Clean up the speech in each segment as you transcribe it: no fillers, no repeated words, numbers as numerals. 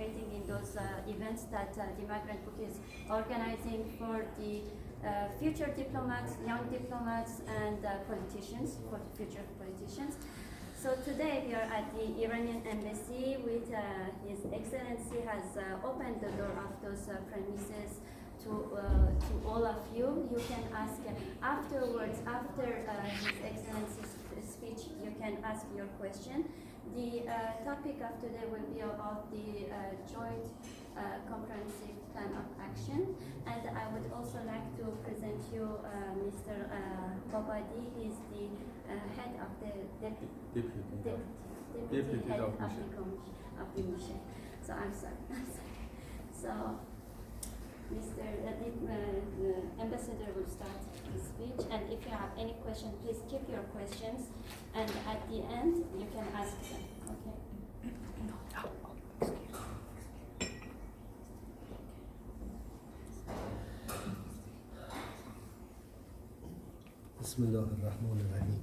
participating in those events that the Migrantbook is organizing for the future diplomats, young diplomats, and politicians, for the future politicians. So today we are at the Iranian embassy with His Excellency has opened the door of those premises to all of you. You can ask afterwards, after His Excellency's speech, you can ask your question. The topic of today will be about the joint comprehensive plan of action, and I would also like to present you Mr. Babadi. He is the head of the deputy head of the mission. So I'm sorry. So Mr. Ambassador will start his speech, and if you have any question, please keep your questions, and at the end you can ask them. Okay. Bismillah ar-Rahman ar-Rahim.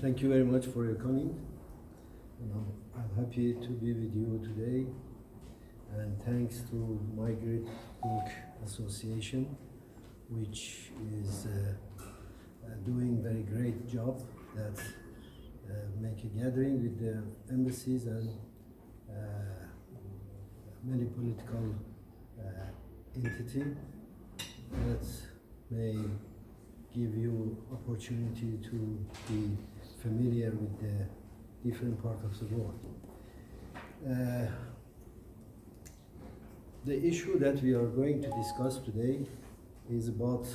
Thank you very much for your coming. I'm happy to be with you today, and thanks to Migrantbook Association, which is doing very great job that make a gathering with the embassies and many political entity that may give you opportunity to be familiar with the different part of the world. The issue that we are going to discuss today is about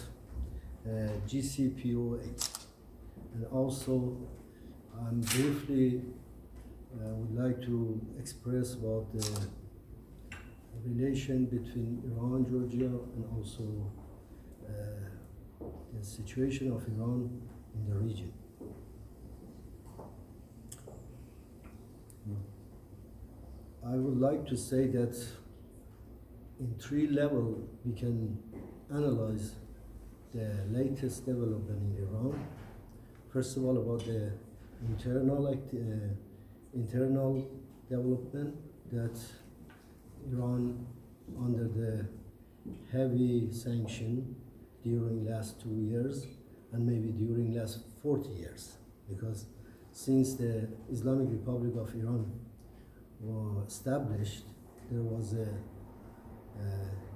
GCPOA, and also briefly would like to express about the relation between Iran, Georgia, and also the situation of Iran in the region. I would like to say that in three levels we can analyze the latest development in Iran. First of all, about the internal development, that Iran, under the heavy sanction during last 2 years and maybe during last 40 years, because since the Islamic Republic of Iran was established, there was a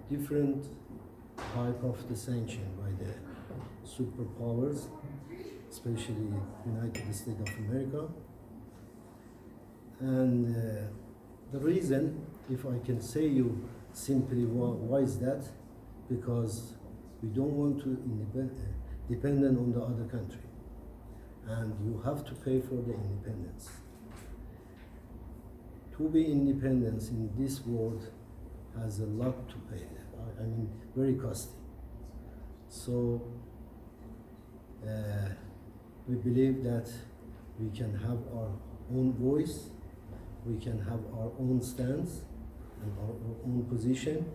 different type of the sanction by the superpowers, especially United States of America. And the reason, if I can say you simply why is that, because we don't want to dependent on the other country, and you have to pay for the independence. To be independent in this world has a lot to pay. I mean, very costly. So we believe that we can have our own voice, we can have our own stance and our own position,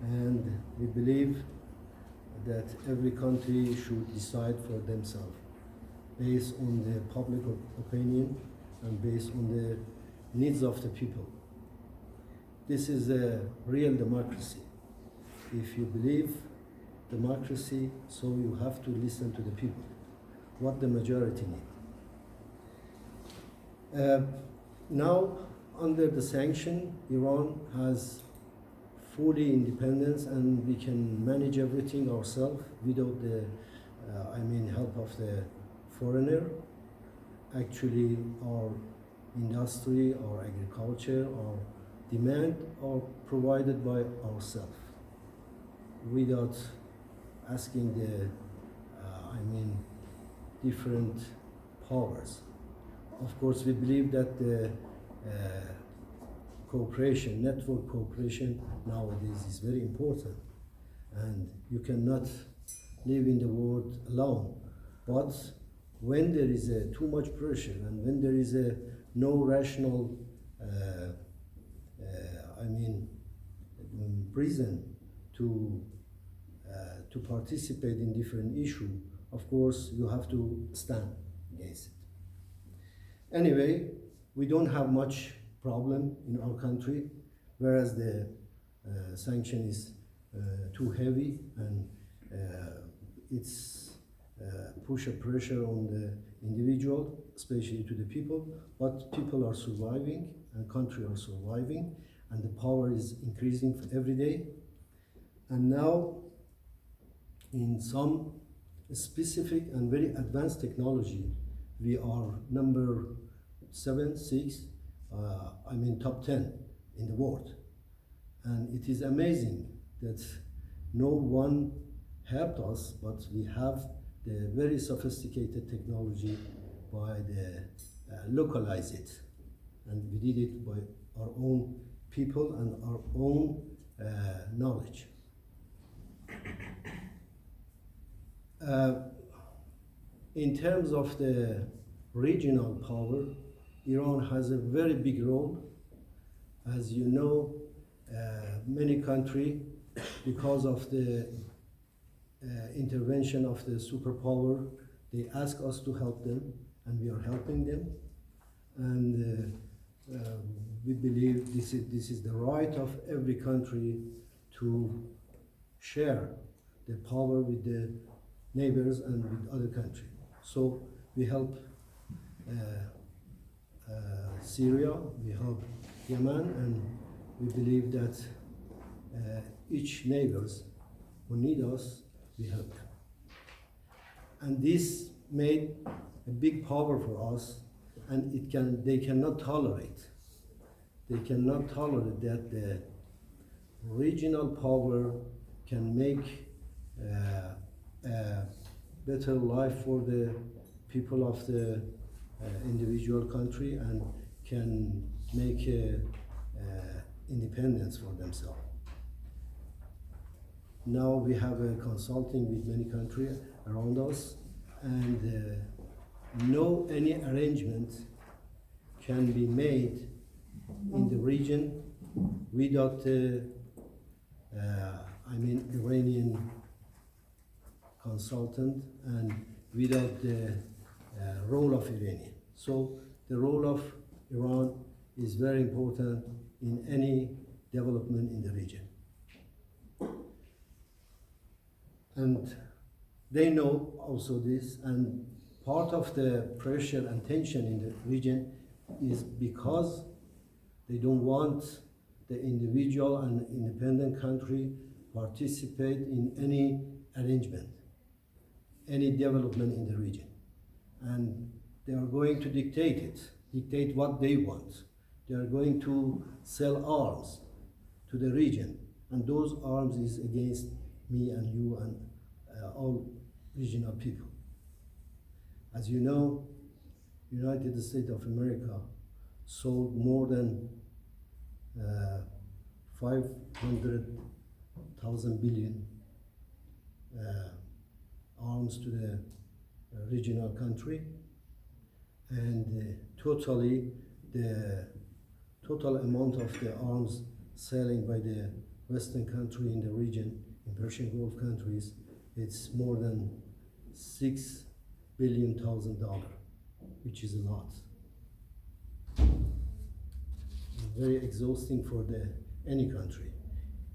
and we believe that every country should decide for themselves based on the public opinion and based on the needs of the people. This is a real democracy. If you believe democracy, so you have to listen to the people, what the majority need. Now, under the sanction, Iran has fully independence, and we can manage everything ourselves without the help of the foreigner. Actually, our industry, our agriculture, our demand are provided by ourselves without asking the different powers. Of course, we believe that the cooperation, network cooperation nowadays is very important, and you cannot live in the world alone. But when there is too much pressure, and when there is no rational reason to participate in different issues, of course you have to stand against it. Anyway, we don't have much problem in our country, whereas the sanction is too heavy and it's push a pressure on the individual, especially to the people, but people are surviving and country are surviving and the power is increasing every day. And now in some specific and very advanced technology, we are number 7, 6, top 10 in the world. And it is amazing that no one helped us, but we have the very sophisticated technology by the localize it. And we did it by our own people and our own knowledge. In terms of the regional power, Iran has a very big role. As you know, many countries, because of the intervention of the superpower, they ask us to help them, and we are helping them. And we believe this is the right of every country to share the power with the neighbors and with other countries. So we help Syria, we help Yemen, and we believe that each neighbors who need us, we help them. And this made a big power for us, and they cannot tolerate that the regional power can make a better life for the people of the individual country and can make independence for themselves. Now we have a consulting with many countries around us, and no any arrangement can be made in the region without Iranian consultant and without the role of Iranian. So the role of Iran is very important in any development in the region. And they know also this, and part of the pressure and tension in the region is because they don't want the individual and independent country participate in any arrangement, any development in the region. And they are going to dictate what they want. They are going to sell arms to the region, and those arms is against me and you and all regional people. As you know, United States of America sold more than 500,000 billion arms to the regional country, and totally the total amount of the arms selling by the Western country in the region, in Persian Gulf countries, it's more than $6 billion, which is a lot. Very exhausting for any country.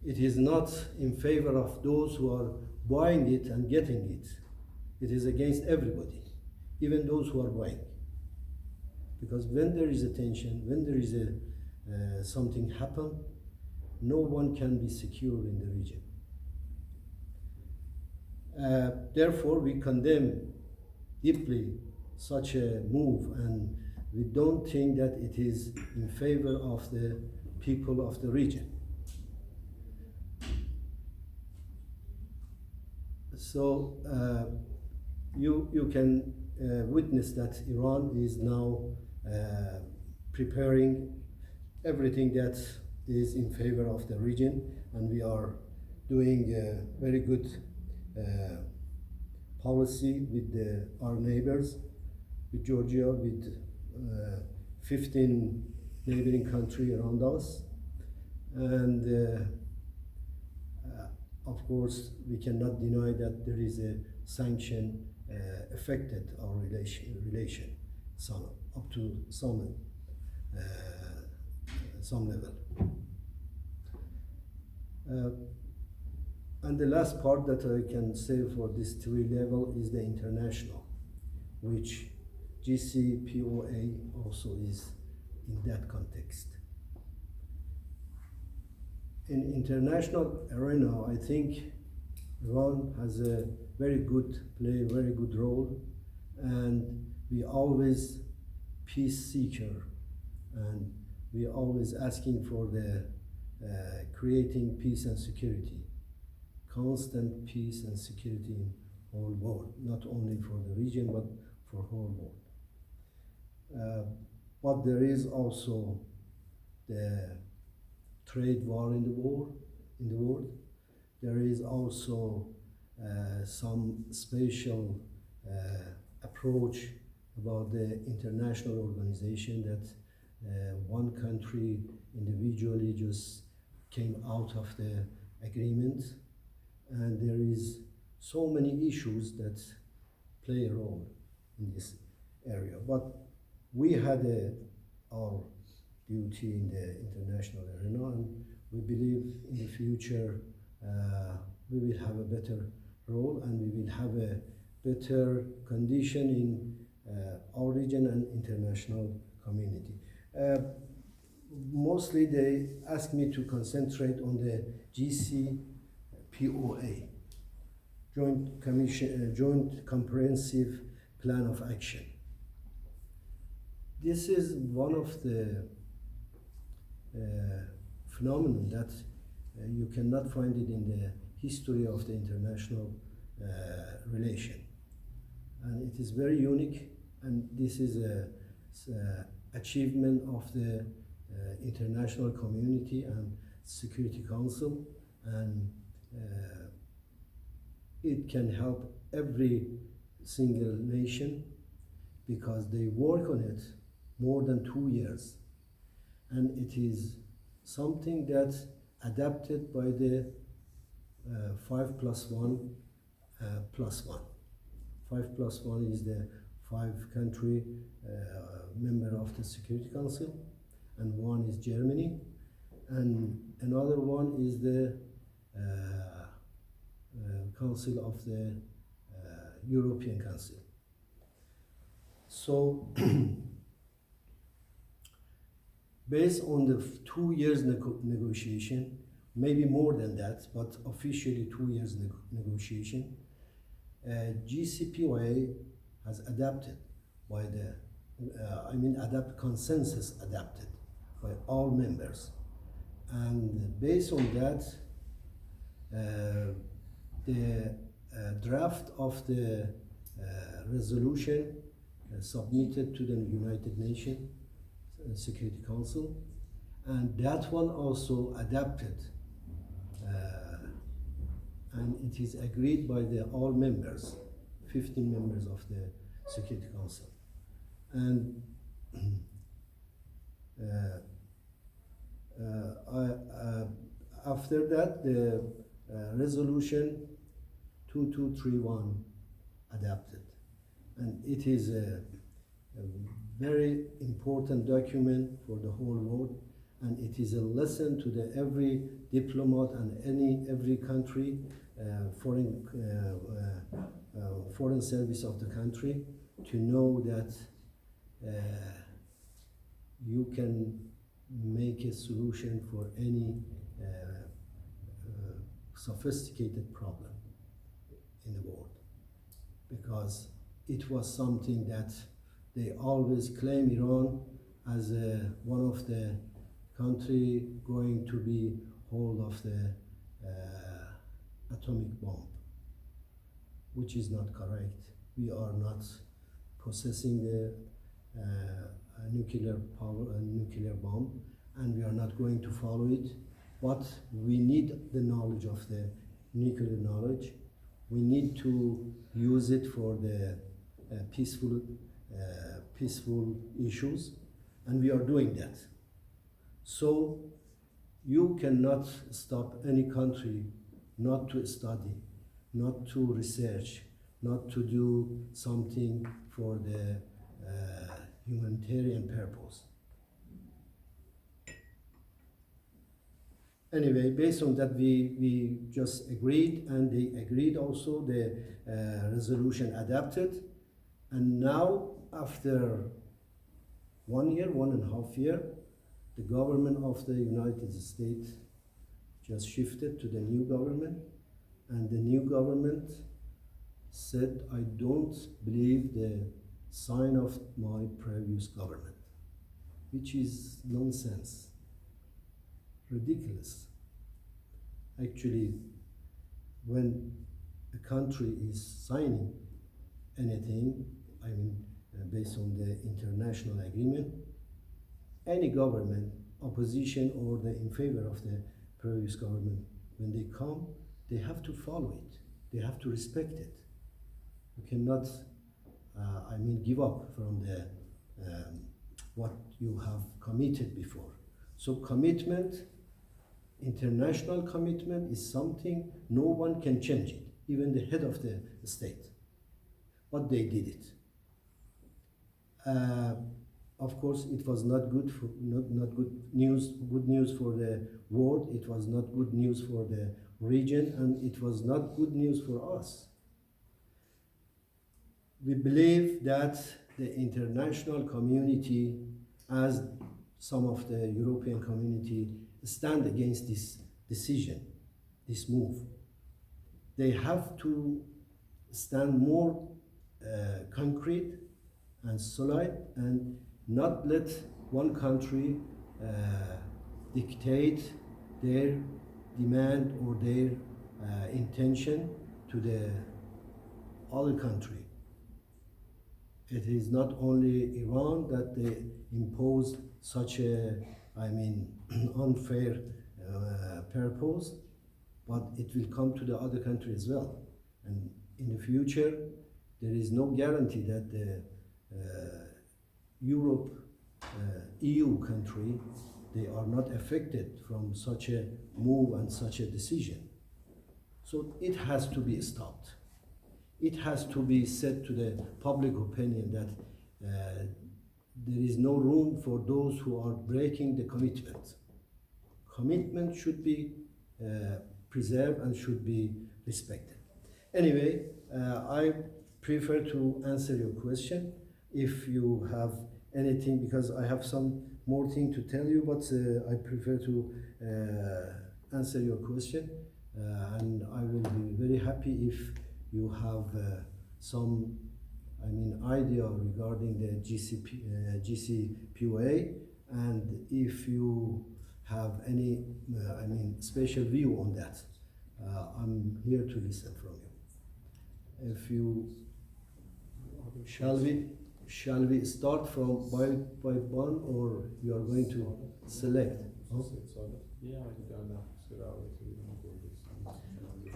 It is not in favor of those who are buying it and getting it. It is against everybody, even those who are buying. Because when there is a tension, when there is something happen, no one can be secure in the region. Therefore, we condemn deeply such a move, and we don't think that it is in favor of the people of the region. So you can witness that Iran is now preparing everything that is in favor of the region, and we are doing a very good policy with our neighbors, with Georgia, with 15 neighboring countries around us. And of course, we cannot deny that there is a sanction affected our relation up to some some level. And the last part that I can say for this 3 level is the international, which GCPOA also is in that context. In international arena, I think Iran has a very good role, and we always peace seeker, and we always asking for the creating peace and security, constant peace and security in whole world, not only for the region but for whole world. But there is also the trade war in the world. There is also some special approach about the international organization that one country individually just came out of the agreement, and there is so many issues that play a role in this area. But we had our duty in the international arena, and we believe in the future we will have a better role, and we will have a better condition in our region and international community. Mostly they asked me to concentrate on the GCPOA, Joint Comprehensive Plan of Action. This is one of the phenomenon that you cannot find it in the history of the international relation, and it is very unique, and this is a achievement of the international community and Security Council, and it can help every single nation because they work on it more than 2 years, and it is something that adapted by the 5+1+1. 5+1 is the 5-country member of the Security Council, and one is Germany, and another one is the Council of the European Council. So based on the 2 years negotiation, maybe more than that, but officially 2 years negotiation, GCPOA has adapted by the, consensus adapted by all members. And based on that, the draft of the resolution submitted to the United Nations Security Council, and that one also adapted, and it is agreed by the all members, 15 members of the Security Council. And after that, the resolution 2231 adapted, and it is a very important document for the whole world, and it is a lesson to every diplomat and every country, foreign service of the country, to know that you can make a solution for any sophisticated problem in the world, because it was something that they always claim Iran as one of the country going to be hold of the atomic bomb, which is not correct. We are not possessing the nuclear bomb, and we are not going to follow it. But we need the knowledge of the nuclear knowledge. We need to use it for the peaceful issues, and we are doing that. So you cannot stop any country not to study, not to research, not to do something for the humanitarian purpose. Anyway, based on that, we just agreed, and they agreed also, the resolution adapted. And now, after 1 year, 1.5 years, the government of the United States just shifted to the new government, and the new government said, I don't believe the sign of my previous government, which is nonsense, ridiculous. Actually, when a country is signing anything, I mean, based on the international agreement, any government, opposition or the in favor of the previous government, when they come, they have to follow it. They have to respect it. You cannot, I mean, give up from the what you have committed before. So commitment, international commitment, is something no one can change it, even the head of the state. But they did it. Of course, it was not good for not good news for the world. It was not good news for the region, and it was not good news for us. We believe that the international community, as some of the European community, stand against this decision, this move. They have to stand more concrete and solid, and not let one country dictate their demand or their intention to the other country. It is not only Iran that they impose such a, I mean, unfair purpose, but it will come to the other country as well. And in the future, there is no guarantee that the Europe, EU country, they are not affected from such a move and such a decision. So it has to be stopped. It has to be said to the public opinion that there is no room for those who are breaking the commitment. Commitment should be preserved and should be respected. Anyway, I prefer to answer your question. If you have anything, because I have some more thing to tell you, but I prefer to answer your question, and I will be very happy if you have some, I mean, idea regarding the GCPOA, and if you have any, I mean, special view on that, I'm here to listen from you. If you, shall we start from by one, or you are going to select? Huh?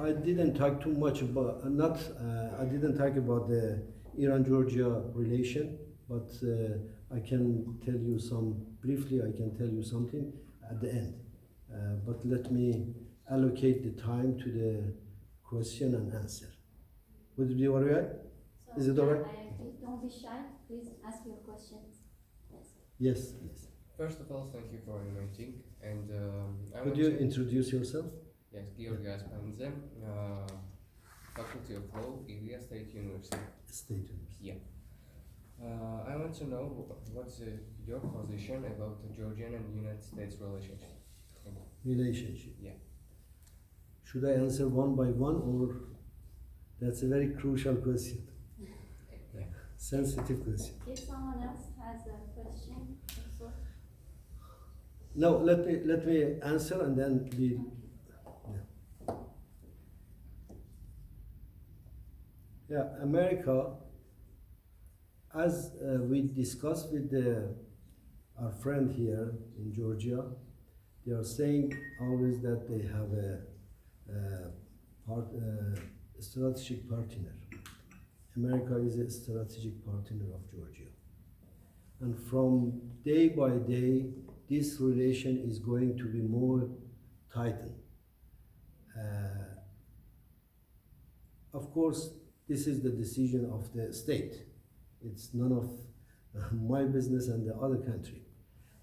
I didn't talk too much about, I didn't talk about the Iran-Georgia relation, but I can tell you briefly, I can tell you something at the end. But let me allocate the time to the question and answer. Would it be all right? So, is it all right? Don't be shy, please ask your questions. Yes, yes. First of all, thank you for inviting. And Could you introduce yourself? Yes, Georgios Panzem, Faculty of Law, Ilya State University. State University. Yeah. I want to know what's your position about the Georgian and United States relationship. Relationship. Yeah. Should I answer one by one, or that's a very crucial question? Yeah. Sensitive question. If someone else has a question, also. No, let me answer, and then we. Yeah, America, as we discussed with our friend here in Georgia, they are saying always that they have a strategic partner. America is a strategic partner of Georgia. And from day by day, this relation is going to be more tightened. Of course, this is the decision of the state. It's none of my business and the other country.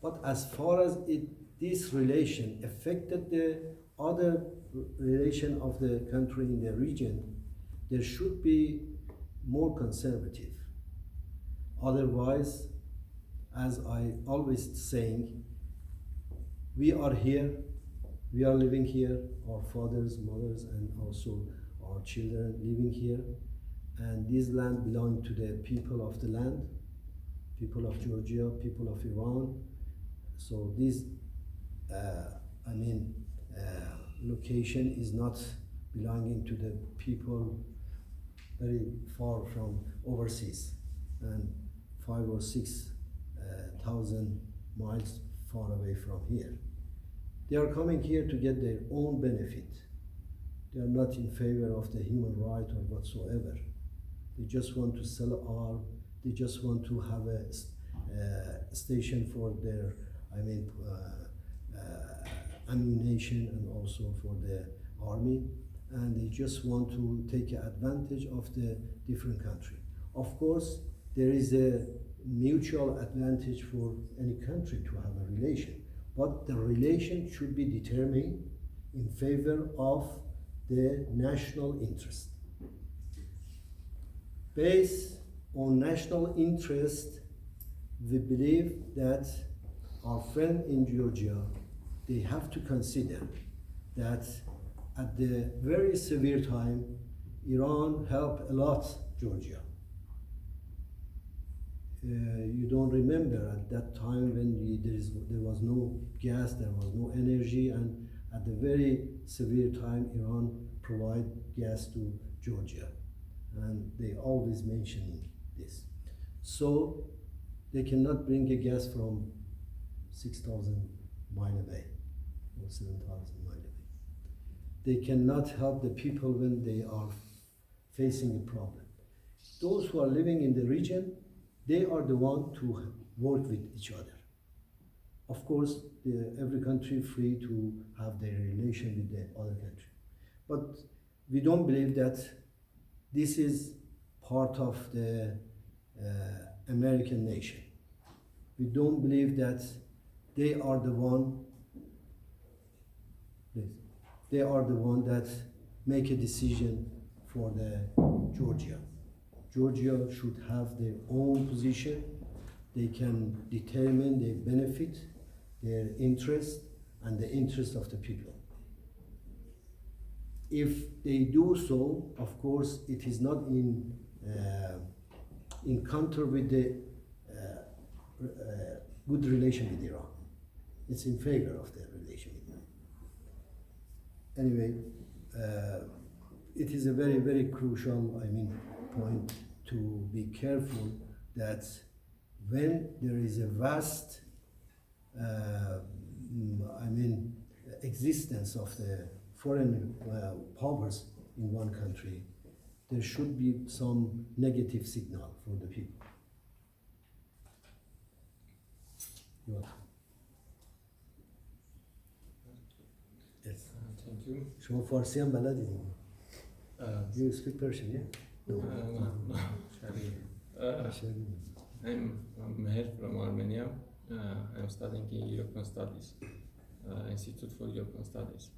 But as far as it this relation affected the other relation of the country in the region, there should be more conservative. Otherwise, as I always saying, we are here, we are living here, our fathers, mothers, and also our children living here, and this land belongs to the people of the land, people of Georgia, people of Iran. So this, location is not belonging to the people very far from overseas, and 5 or 6 thousand miles far away from here. They are coming here to get their own benefit. They are not in favor of the human right or whatsoever. They just want to sell arms. They just want to have a station for their, ammunition and also for the army, and they just want to take advantage of the different country. Of course, there is a mutual advantage for any country to have a relation, but the relation should be determined in favor of the national interest. Based on national interest, we believe that our friend in Georgia, they have to consider that at the very severe time, Iran helped a lot Georgia. You don't remember at that time when there was no gas, there was no energy, and at the very severe time, Iran provided gas to Georgia, and they always mention this. So they cannot bring a gas from 6,000 miles away or 7,000 miles away. They cannot help the people when they are facing a problem. Those who are living in the region, they are the ones to work with each other. Of course, every country is free to have their relation with the other country. But we don't believe that this is part of the American nation. We don't believe that they are the one that make a decision for the Georgia. Georgia should have their own position. They can determine their benefit, their interest, and the interest of the people. If they do so, of course, it is not in counter with the good relation with Iran. It's in favor of the relation with Iran. Anyway, it is a very, very crucial, point to be careful that when there is a vast, existence of the foreign powers in one country, there should be some negative signal for the people. Yes. Thank you. شما فارسی هم بلدی دیگه. You speak Persian, yeah? No. No. I'm Meher from Armenia. I'm studying in European Studies, Institute for European Studies.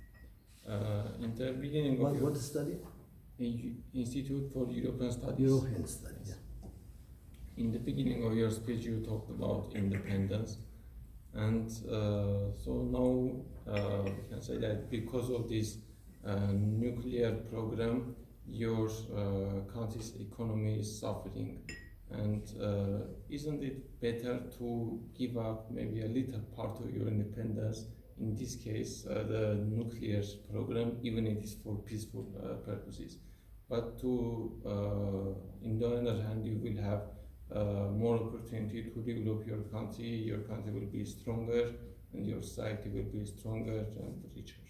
In the beginning of What study? Institute for European Studies. European Studies, yeah. In the beginning of your speech, you talked about independence, and so now we can say that because of this nuclear program, your country's economy is suffering. And isn't it better to give up maybe a little part of your independence, in this case the nuclear program, even if it is for peaceful purposes, but to in the other hand you will have more opportunity to develop your country will be stronger, and your society will be stronger and richer?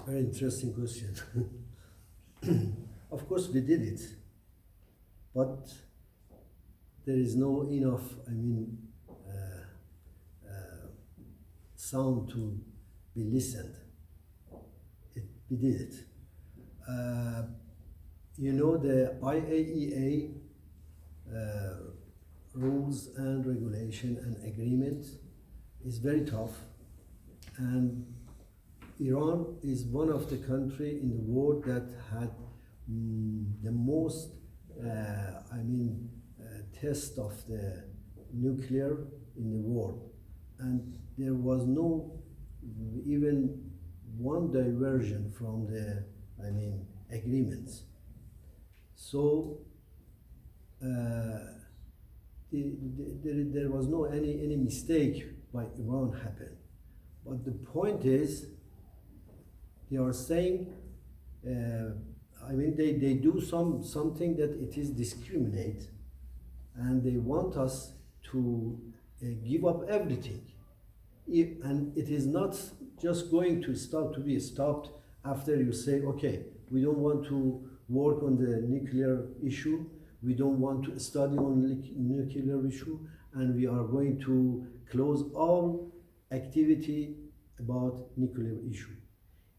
Very interesting question. Of course we did it, but there is no enough, sound to be listened. We did it. The IAEA rules and regulation and agreement is very tough, and Iran is one of the countries in the world that had the most, test of the nuclear in the world, and there was no even one diversion from the, agreements. So there was no any mistake by Iran happened. But the point is, they are saying, they do something that it is discriminate, and they want us to give up everything. And it is not just going to be stopped after you say, okay, we don't want to work on the nuclear issue, we don't want to study on nuclear issue, and we are going to close all activity about nuclear issue.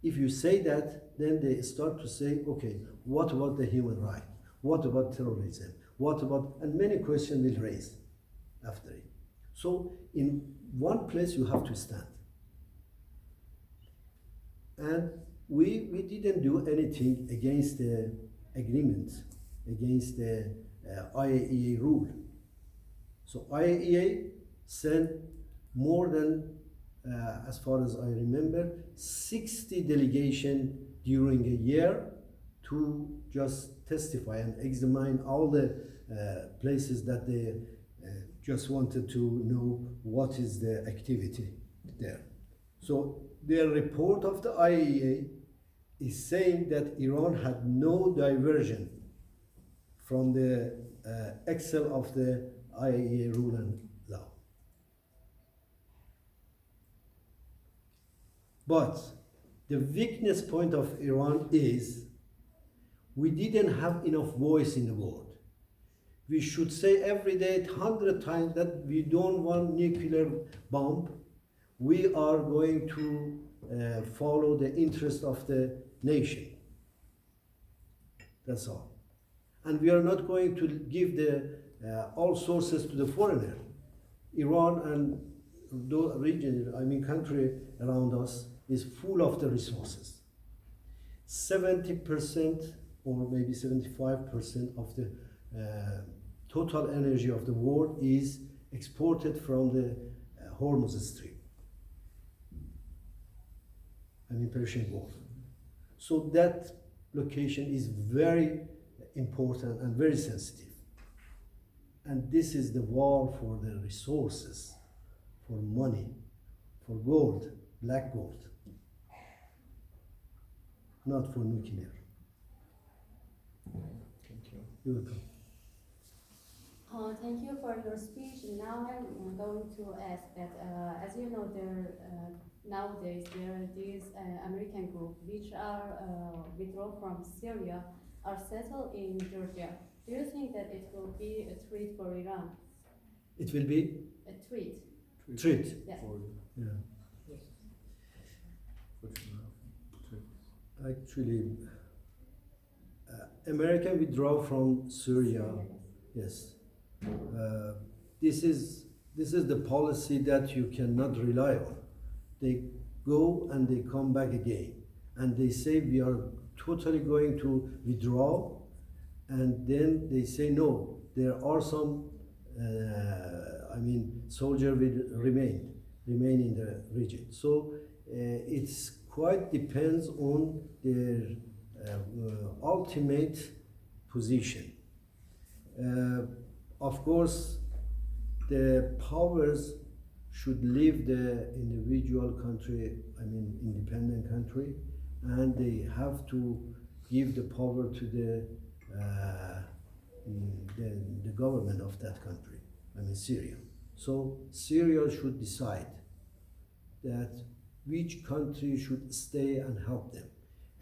If you say that, then they start to say, okay, what about the human right? What about terrorism? What about, and many questions will raise after it. So in one place you have to stand. And we didn't do anything against the agreement, against the IAEA rule. So IAEA sent more than, as far as I remember, 60 delegation during a year to just testify and examine all the places that they just wanted to know what is the activity there. So their report of the IAEA is saying that Iran had no diversion from the excel of the IAEA rule and law. But the weakness point of Iran is we didn't have enough voice in the world. We should say every day 100 times that we don't want nuclear bomb. We are going to follow the interest of the nation. That's all. And we are not going to give the all sources to the foreigner. Iran and the region, country around us is full of the resources. 70% or maybe 75% of the total energy of the world is exported from the Hormuz Strait. Persian Gulf. So that location is very important and very sensitive. And this is the war for the resources, for money, for gold, black gold, not for nuclear. Thank you. You're welcome. Thank you for your speech. Now I'm going to ask that, as you know, nowadays there are these American groups which are withdraw from Syria, are settled in Georgia. Do you think that it will be a threat for Iran? It will be a threat. Threat. Yes. Yeah. Actually, American withdraw from Syria. Yes. This is the policy that you cannot rely on. They go and they come back again, and they say we are totally going to withdraw, and then they say no, there are some soldiers will remain in the region. So it's quite depends on their ultimate position. Of course, the powers should leave the individual country, independent country, and they have to give the power to the government of that country, Syria. So Syria should decide that which country should stay and help them.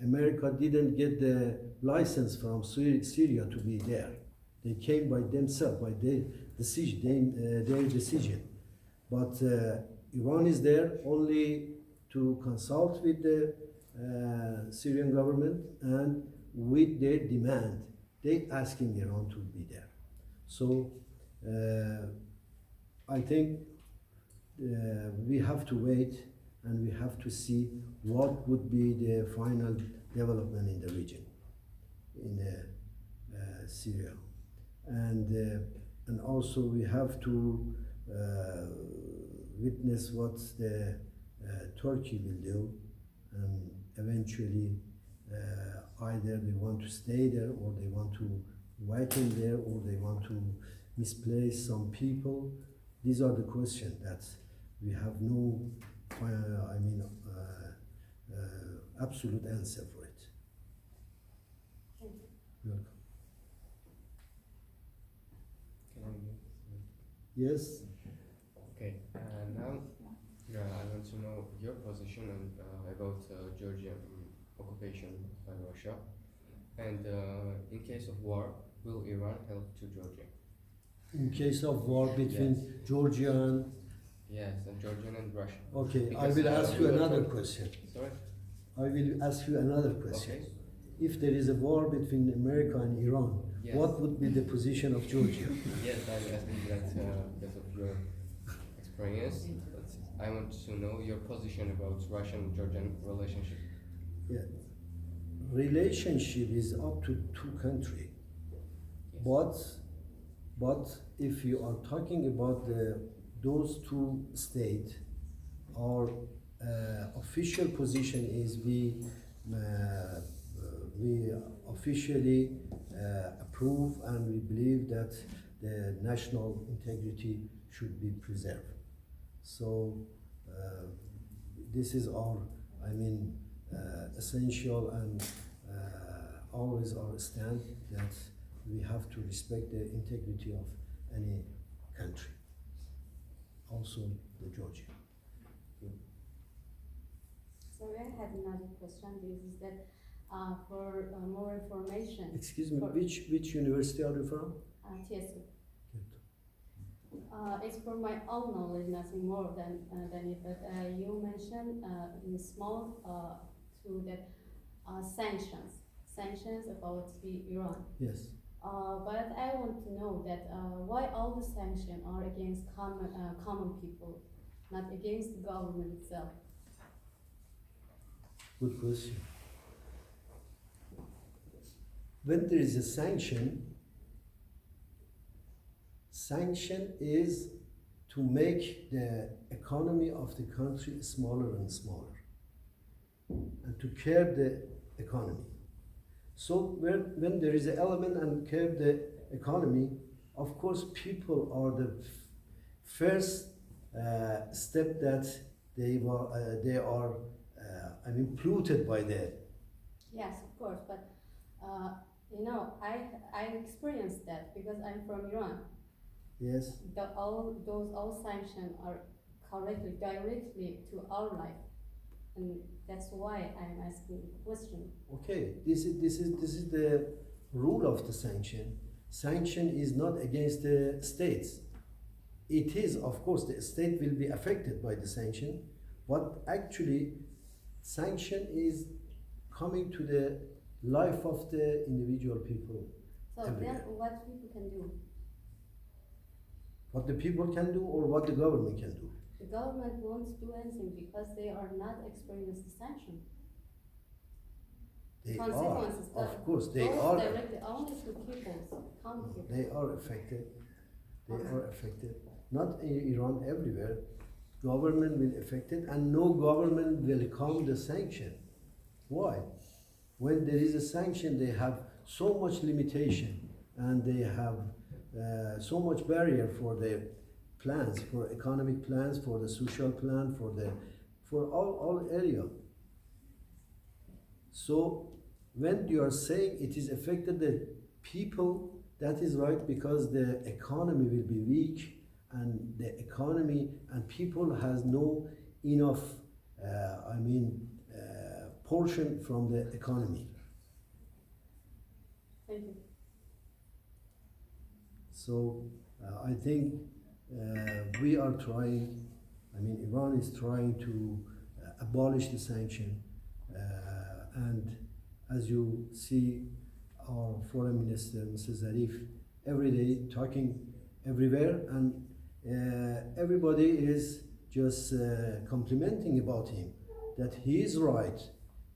America didn't get the license from Syria to be there. They came by themselves, by their decision. But Iran is there only to consult with the Syrian government, and with their demand, they asking Iran to be there. So I think we have to wait and we have to see what would be the final development in the region, in Syria. And also we have to witness what the Turkey will do, and eventually either they want to stay there or they want to weaken there or they want to misplace some people. These are the questions that we have no absolute answer for it. Welcome. Yes. Okay, now I want to know your position about Georgian occupation by Russia, and in case of war, will Iran help to Georgia? In case of war between Yes. Georgia and... Yes, and Georgian and Russia. Okay, Because, I will ask you we were another talking- question. Sorry? I will ask you another question. Okay. If there is a war between America and Iran, Yes. what would be the position of Georgia? Yes, I'm asking that because of your experience, but I want to know your position about Russian-Georgian relationship. Yeah. Relationship is up to two countries. Yes. But if you are talking about those two states, our official position is we officially approve and we believe that the national integrity should be preserved. So this is our, essential and always our stand that we have to respect the integrity of any country, also the Georgia. Sorry, I have another question. This is that for more information. Excuse me, for, which university are you from? TSU. It's for my own knowledge, nothing more than it. But you mentioned in small to that sanctions about the Iran. Yes. But I want to know that why all the sanctions are against common people, not against the government itself. Good question. When there is a sanction is to make the economy of the country smaller and smaller and to curb the economy. So when there is an element and curb the economy, of course people are the first step that they are polluted by the... Yes, of course, but I experienced that because I'm from Iran. Yes. All sanctions are directly to our life, and that's why I'm asking the question. Okay, this is the rule of the sanction. Sanction is not against the states. It is, of course, the state will be affected by the sanction, but actually sanction is coming to the life of the individual people. So then what people can do? What the people can do or what the government can do? The government won't do anything because they are not experiencing the sanction. They are, Consequences. of course, they goes are. directly only to people, common people. They are affected. They are affected. Not in Iran, everywhere. Government will affect it, and no government will come the sanction. Why? When there is a sanction, they have so much limitation, and they have so much barrier for the plans, for economic plans, for the social plan, for all area. So when you are saying it is affected the people, that is right, because the economy will be weak, and the economy and people has no enough portion from the economy. Thank you. So I think we are trying, Iran is trying to abolish the sanction, and as you see, our foreign minister, Mr. Zarif, every day talking everywhere, and everybody is just complimenting about him, that he is right,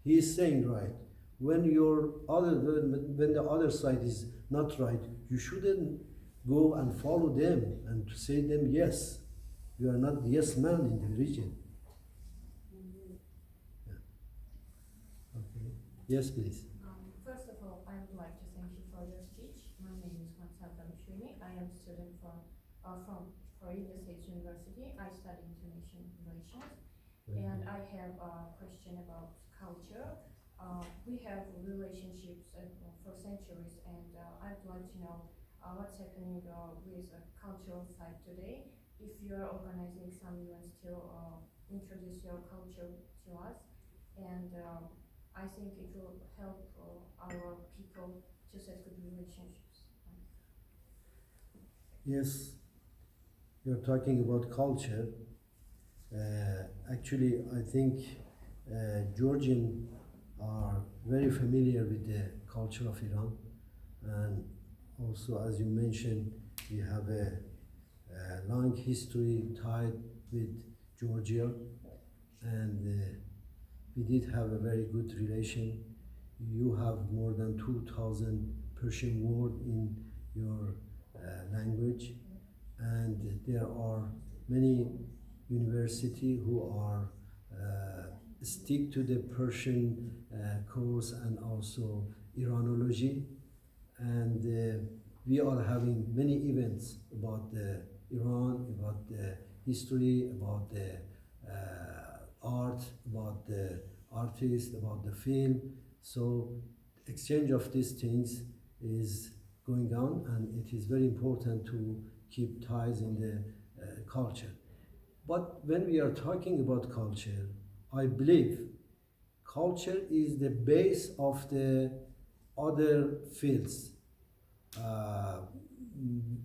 he is saying right. When when the other side is not right, you shouldn't go and follow them and to say them yes. You are not the yes man in the region. Yeah. Okay. Yes, please. First of all, I would like to thank you for your speech. My name is Ghavamshahidi. I am a student from Florida State University. I study international relations, and I have a question about culture. We have relationships for centuries, and I'd like to know what's happening with the cultural side today. If you are organizing some events to introduce your culture to us, and I think it will help our people to set good relationships. Yes, you're talking about culture. Actually, I think Georgians are very familiar with the culture of Iran, and also, as you mentioned, we have a long history tied with Georgia, and we did have a very good relation. You have more than 2,000 Persian words in your language, and there are many universities who are stick to the Persian course and also Iranology, and we are having many events about the Iran, about the history, about the art, about the artists, about the film. So exchange of these things is going on, and it is very important to keep ties in the culture. But when we are talking about culture, I believe culture is the base of the other fields.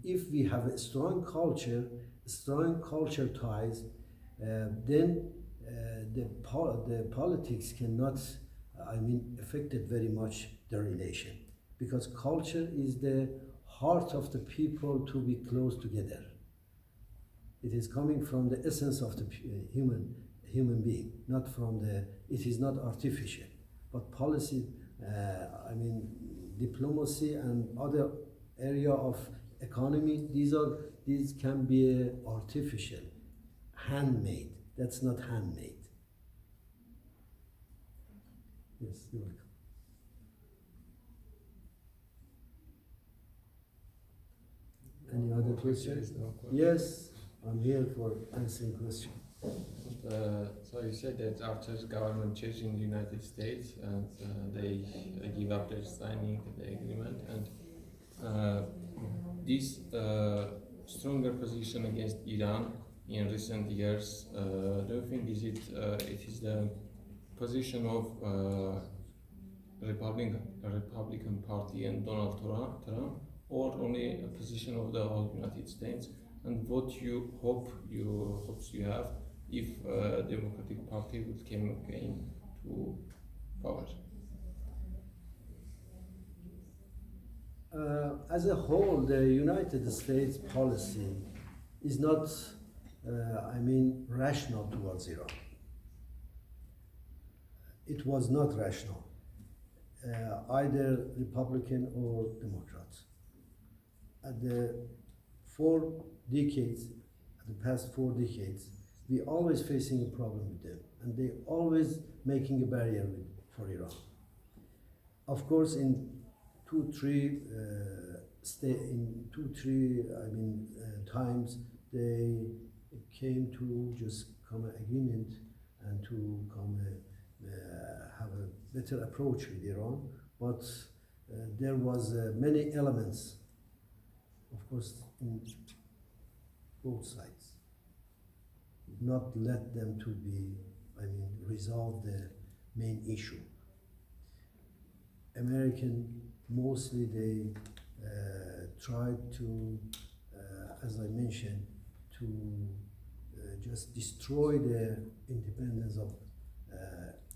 If we have a strong culture ties, then the politics cannot, affected very much the relation, because culture is the heart of the people to be close together. It is coming from the essence of the human being, not from the. It is not artificial, but policy. Diplomacy and other area of economy. These can be artificial, handmade. That's not handmade. Yes, you're welcome. Any other questions? No question. Yes, I'm here for answering questions. So you said that after government change in the United States, and they give up their signing the agreement, and this stronger position against Iran in recent years, do you think it is the position of Republican Party and Donald Trump, or only a position of the whole United States? And what hopes you have if Democratic Party would come again to power? As a whole, the United States policy is not, rational towards Iran. It was not rational, either Republican or Democrats. At the past 4 decades, we always facing a problem with them, and they always making a barrier for Iran. Of course, in two, three times, they came to just come an agreement and to have a better approach with Iran, but there was many elements, of course, in both sides, not let them to be, resolve the main issue. American, mostly they tried to, as I mentioned, to just destroy the independence of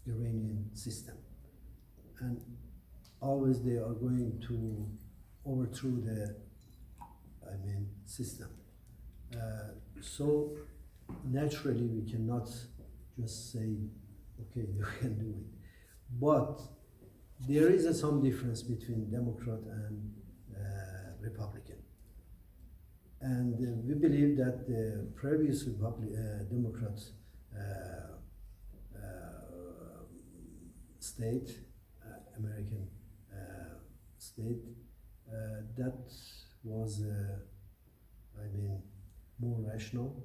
Iranian system. And always they are going to overthrow the system. So naturally we cannot just say, okay, you can do it. But there is some difference between Democrat and Republican. And we believe that the previous Democrat state, American state, that was, more rational,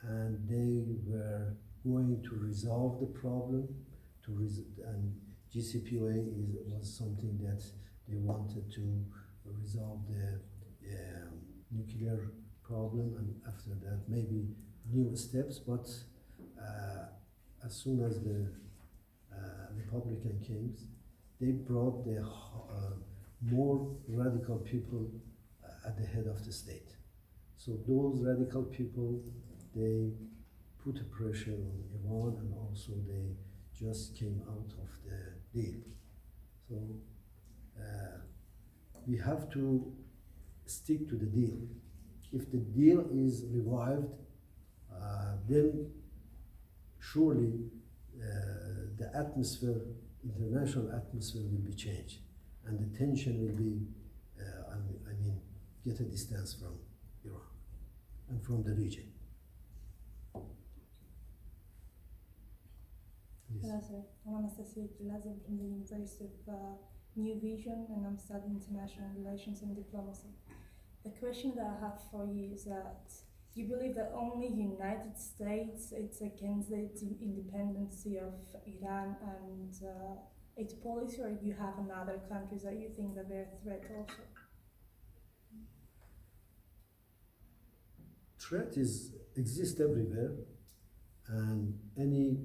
and they were going to resolve the problem. And GCPOA was something that they wanted to resolve the nuclear problem, and after that maybe new steps. But as soon as the Republican came, they brought the more radical people at the head of the state. So those radical people, they put a pressure on Iran, and also they just came out of the deal. So we have to stick to the deal. If the deal is revived, then surely the atmosphere, international atmosphere will be changed, and the tension will be, get a distance from Iran and from the region. Hello, sir. I'm Anastasia Gilazov from the University of New Vision, and I'm studying international relations and diplomacy. The question that I have for you is that you believe that only United States it's against the independency of Iran and its policy, or you have other countries that you think that they're a threat also? Threat exists everywhere, and any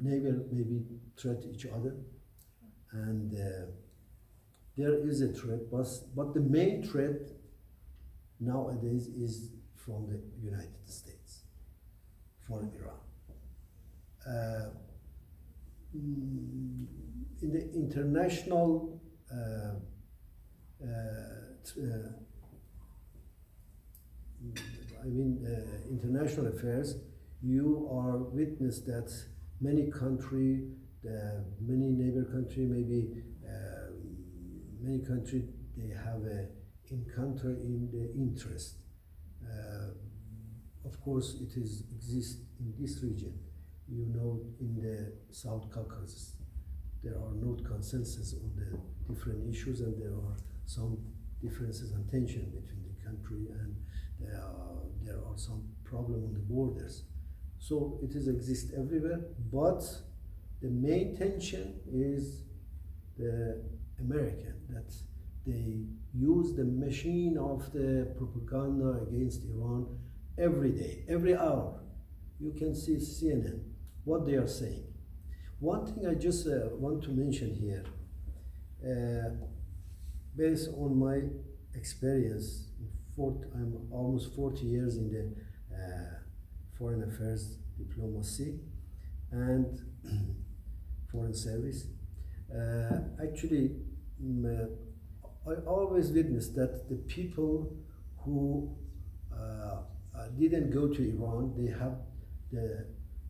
neighbor maybe threat each other, and there is a threat, but the main threat nowadays is from the United States, for Iran. In the international international affairs, you are witness that many neighbor country, maybe many country, they have a encounter in the interest. Of course, it exists in this region. You know, in the South Caucasus, there are no consensus on the different issues, and there are some differences and tension between the country, and there are some problem on the borders. So it exists everywhere, but the main tension is the American, that they use the machine of the propaganda against Iran every day, every hour. You can see CNN, what they are saying. One thing I just want to mention here, based on my experience, I'm almost 40 years in the foreign affairs diplomacy and foreign service. Actually, I always witnessed that the people who didn't go to Iran, they have the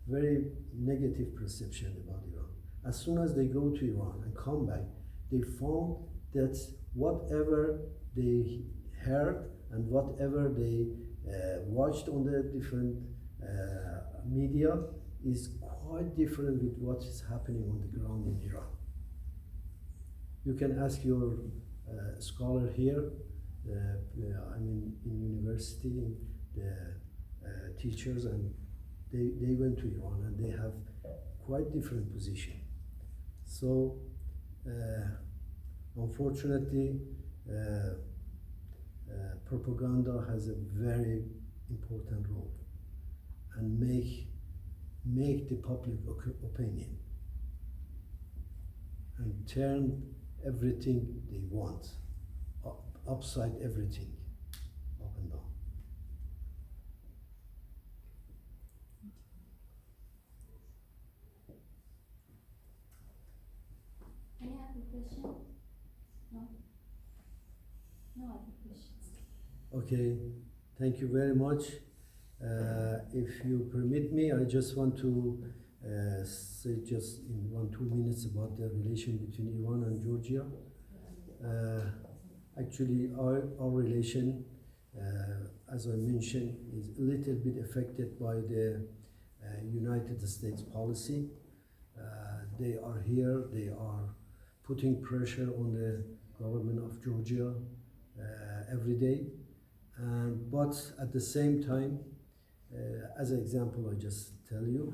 very negative perception about Iran. As soon as they go to Iran and come back, they found that whatever they heard and whatever they watched on the different media is quite different with what is happening on the ground in Iran. You can ask your scholar here, in university, the teachers, and they went to Iran and they have quite different position. So unfortunately, propaganda has a very important role and make the public opinion and turn everything they want, upside everything, up and down. Any other question? No? No other questions. Okay, thank you very much. If you permit me, I just want to say just in 1-2 minutes about the relation between Iran and Georgia. Actually, our relation, as I mentioned, is a little bit affected by the United States policy. They are here, they are putting pressure on the government of Georgia every day. But at the same time, as an example, I just tell you,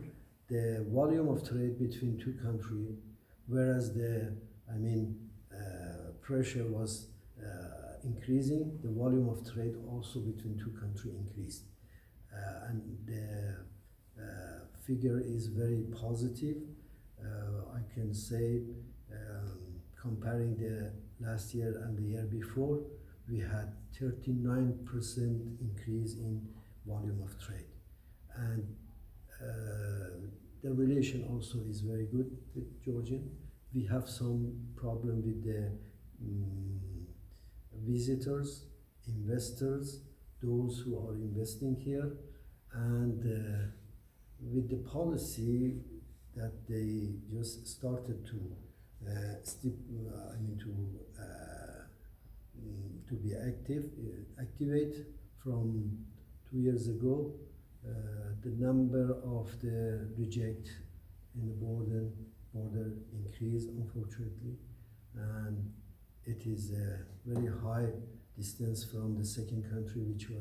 the volume of trade between two countries, whereas the, pressure was increasing, the volume of trade also between two countries increased. And the figure is very positive. I can say, comparing the last year and the year before, we had 39% increase in volume of trade. And the relation also is very good with Georgia. We have some problem with the visitors, investors, those who are investing here, and with the policy that they just started to be activate from 2 years ago. The number of the reject in the border increased, unfortunately, and it is a very high distance from the second country, which was